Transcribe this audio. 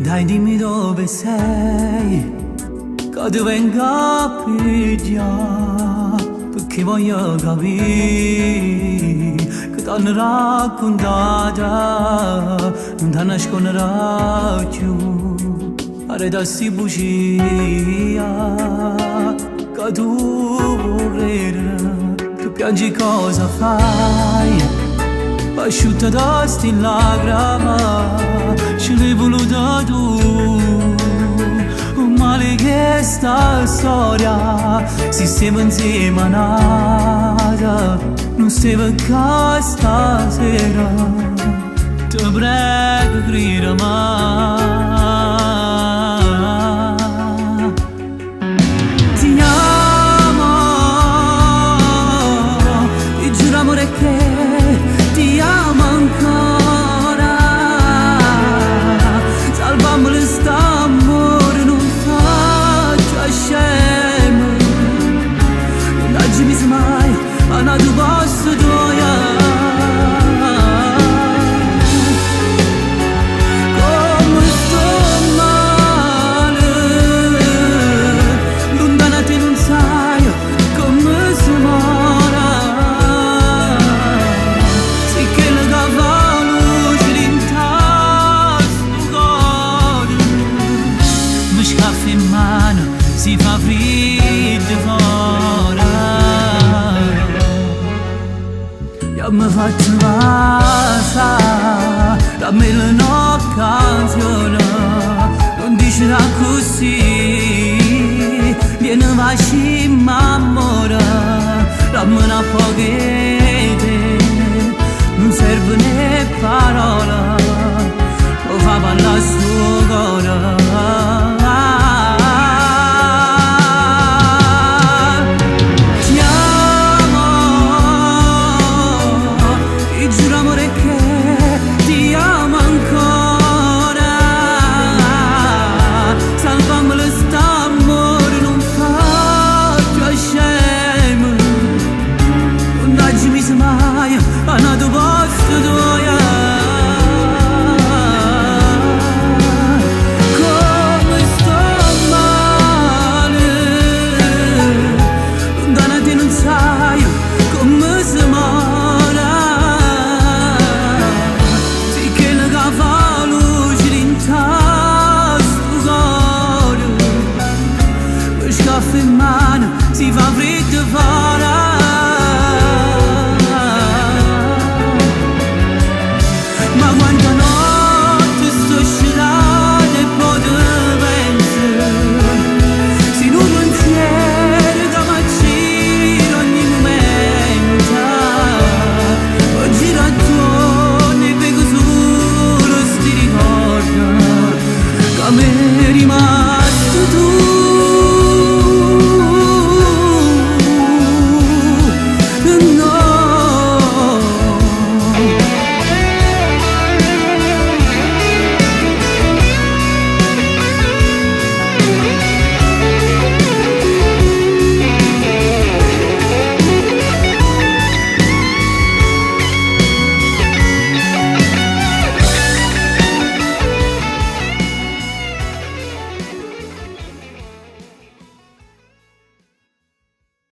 Dai, dimmi dove sei, che ti vengo a pigliare, perché voglio capire che ti hanno raccontata, non ti nasconderà più, arredassi bugia, che tu credi, tu piangi cosa fai? Asciutta da sti lacrima, ce l'hai voluta tu. Un male che sta storia, si stiamo insieme a nata, non stiamo a casa stasera. Ti prego, grida mai. Ti amo, ti giuro amore che ti amo ancora, salvamolo st'amore, non faccia scemo, non dagimi mai a una tua posto gioia, come sto male, lontana te non sai come si muore. Si fa freddo fuori, io mi faccio passare da me la canzone, non dice così, viene facile amore, dammi una pochette, non serve né parola, lo fa parlare sto cuore. Si fa freddo fuori.